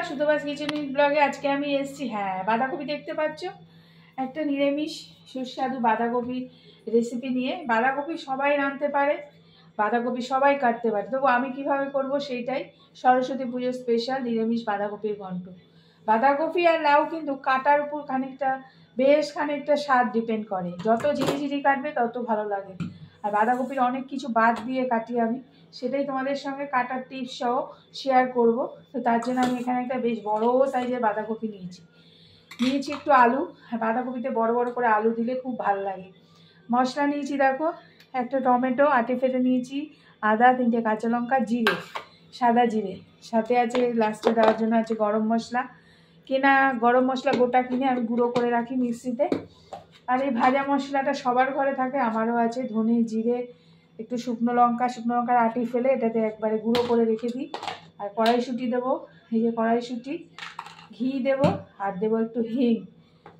সুতোবাস kitchen ব্লগে আজকে আমি এসেছি। হ্যাঁ, বাঁধাকপি দেখতে পাচ্ছ, একটা নিরামিষ সুস্বাদু বাঁধাকপি রেসিপি নিয়ে। বাঁধাকপি সবাই রাঁধতে পারে, বাঁধাকপি সবাই কাটতে পারে, তবু আমি কিভাবে করব সেইটাই। সরস্বতী পুজোর স্পেশাল নিরামিষ বাঁধাকপির ঘন্ট। বাঁধাকপি আর লাউ কিন্তু কাটার উপর বেশ খানিকটা স্বাদ ডিপেন্ড করে। যত ঝিরিঝিরি কাটবে তত ভালো লাগে। আর বাঁধাকপির অনেক কিছু বাদ দিয়ে কাটি আমি, সেটাই তোমাদের সঙ্গে কাটার টিপস সহ শেয়ার করব। তো তার জন্য আমি এখানে একটা বেশ বড় সাইজের বাঁধাকপি নিয়েছি একটু আলু। বাঁধাকপিতে বড় বড় করে আলু দিলে খুব ভালো লাগে। মশলা নিয়েছি দেখো, একটা টমেটো আটে ফেটে নিয়েছি, আদা, 3টে কাঁচা লঙ্কা, জিরে, সাদা জিরে, সাথে আছে লাস্টে দেওয়ার জন্য আছে গরম মশলা। কেনা গরম মশলা গোটা কিনে আমি গুঁড়ো করে রাখি মিক্সিতে। আর এই ভাজা মশলাটা সবার ঘরে থাকে, আমারও আছে। ধনে, জিরে, একটু শুকনো লঙ্কার আটি ফেলে এটাতে একবারে গুঁড়ো করে রেখে দিই। আর কড়াইশুঁটি দেবো, এই যে কড়াইশুঁটি, ঘি দেবো, আর দেবো একটু হিং।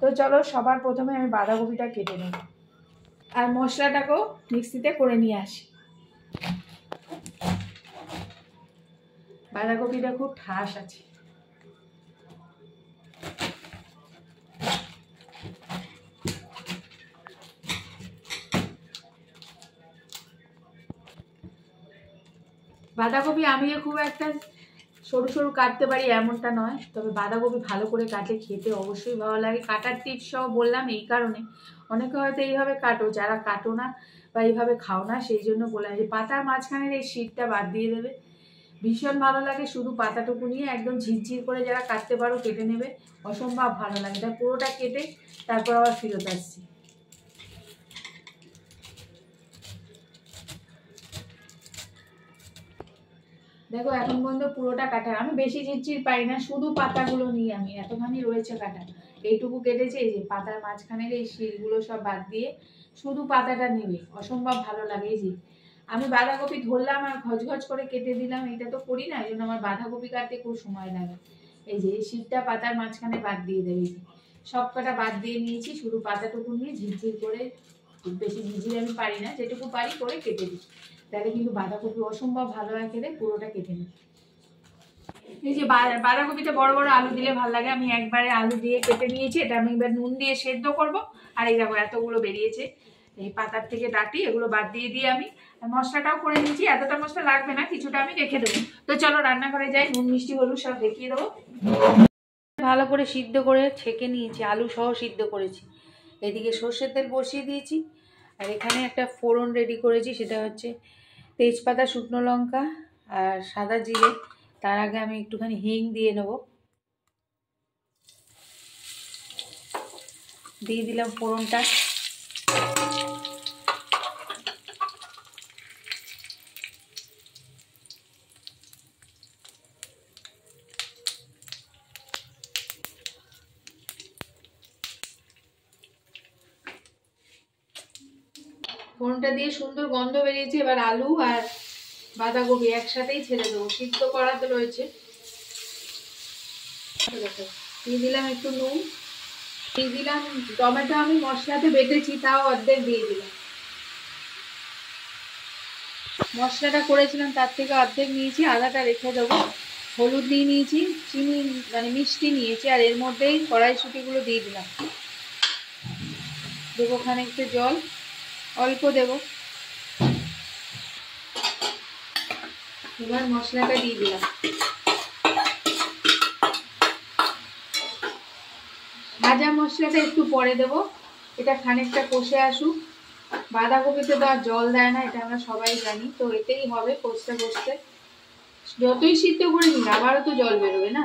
তো চলো সবার প্রথমে আমি বাঁধাকপিটা কেটে নেব আর মশলাটাকেও মিক্সিতে করে নিয়ে আসি। বাঁধাকপিটা খুব ঠাস আছে। বাঁধাকপি আমিও খুব একটা সরু সরু কাটতে পারি এমনটা নয়, তবে বাঁধাকপি ভালো করে কাটলে খেতে অবশ্যই ভালো লাগে। কাটার টিপস সহ বললাম এই কারণে, অনেকে হয়তো এইভাবে কাটো, যারা কাটো না বা এইভাবে খাও না সেই জন্য বললাম যে পাতার মাঝখানের এই শীটটা বাদ দিয়ে দেবে, ভীষণ ভালো লাগে। শুধু পাতাটুকু নিয়ে একদম ঝিরঝির করে যারা কাটতে পারো কেটে নেবে, অসম্ভব ভালো লাগে। তাই পুরোটা কেটে তারপর আবার ফেরত আসছি। দেখো এখন পর্যন্ত পুরোটা কাটা, আমি বেশি ঝিরঝির পাই না, শুধু পাতাগুলো নিয়ে আমি এতখানি রয়েছে কাটা, এইটুকু কেটেছে। এই যে পাতার মাঝখানের এই শিলগুলো সব বাদ দিয়ে শুধু পাতাটা নেবে, অসম্ভব ভালো লাগে। এই যে আমি বাঁধাকপি ধরলাম আর ঘচঘচ করে কেটে দিলাম, এটা তো করি না, এই জন্য আমার বাঁধাকপি কাটতে খুব সময় লাগে। এই যে এই শিলটা পাতার মাঝখানে বাদ দিয়ে দেবে, সব কটা বাদ দিয়ে নিয়েছি, শুধু পাতাটুকু নিয়ে ঝিরঝির করে, বেশি ঝিরঝির আমি পারি না, যেটুকু পারি করে কেটে দিই, তাহলে কিন্তু বাঁধাকপি অসম্ভব ভালো হয় খেতে। পুরোটা কেটে নিই। এই যে বাঁধাকপিতে বড় বড় আলু দিলে ভালো লাগে, আমি একবারে আলু দিয়ে কেটে নিয়েছি। এটা আমি এবার নুন দিয়ে সেদ্ধ করব। আর এই দেখো এতগুলো বেরিয়েছে এই পাতার থেকে ডাটি, এগুলো বাদ দিয়ে আমি মশলাটাও করে নিয়েছি। এতটা মশলা লাগবে না, কিছুটা আমি রেখে দেবো। তো চলো রান্নাঘরে যাই, নুন মিষ্টি হলুদ সব দেখিয়ে দেবো। ভালো করে সিদ্ধ করে ছেঁকে নিয়েছি, আলু সহ সিদ্ধ করেছি। এদিকে সর্ষের তেল বসিয়ে দিয়েছি, আর এখানে একটা ফোড়ন রেডি করেছি, সেটা হচ্ছে তেজপাতা, শুকনো লঙ্কা আর সাদা জিরে। তার আগে আমি একটুখানি হিং দিয়ে নেব, দিয়ে দিলাম ফোড়নটা। ফোড়নটা দিয়ে সুন্দর গন্ধ বেরিয়েছে। এবার আলু আর বাঁধাকপি একসাথেই ছেড়ে দেবো, সিদ্ধ করা তো রয়েছে। দিয়ে দিলাম একটু নুন, দিয়ে দিলাম টমেটো, আমি মশলাতে বেটেছি তাও অর্ধেক দিয়ে দিলাম। মশলাটা করেছিলাম তার থেকে অর্ধেক নিয়েছি, আদাটা রেখে দেবো। হলুদ দিয়ে নিয়েছি, চিনি মানে মিষ্টি নিয়েছি, আর এর মধ্যেই কড়াইশুঁটিগুলো দিয়ে দিলাম। দেবো খানিকটা জল, অল্প দেব। এবার মশলাটা দিয়ে দিলাম। ভাজা মশলাটা একটু পরে দেব, এটা খানিকটা কষে আসুক। বাঁধাকপিতে তো আর জল দেয় না, এটা আমরা সবাই জানি, তো এতেই হবে কষতে কষতে। যতই সিদ্ধ করে নিন আবারও তো জল বেরোবে না,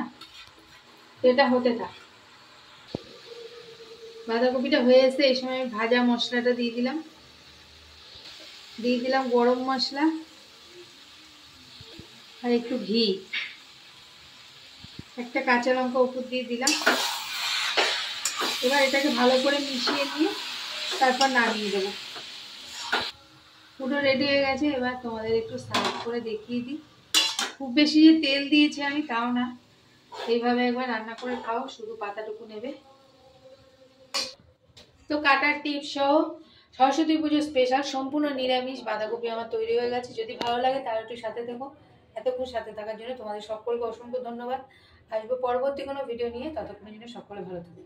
তো এটা হতে থাক। বাঁধাকপিটা হয়ে এসে এই সময় ভাজা মশলাটা দিয়ে দিলাম গরম মশলা আর একটু ঘি, একটা কাঁচা লঙ্কা উপর দিয়ে দিলাম। এবার এটাকে ভালো করে মিশিয়ে নিয়ে তারপর নামিয়ে দেবো। পুরো রেডি হয়ে গেছে। এবার তোমাদের একটু সার্ভ করে দেখিয়ে দিই। খুব বেশি যে তেল দিয়েছি আমি তাও না, এইভাবে একবার রান্না করে খাও, শুধু পাতাটুকু নেবে। তো কাটার টিপস সহ সরস্বতী পুজো স্পেশাল সম্পূর্ণ নিরামিষ বাঁধাকপি আমার তৈরি হয়ে গেছে। যদি ভালো লাগে তাহলে একটু সাথে থেকো। এতক্ষণ সাথে থাকার জন্য তোমাদের সকলকে অসংখ্য ধন্যবাদ। আসবো পরবর্তী কোনো ভিডিও নিয়ে, ততক্ষণের জন্য সকলে ভালো থাকো।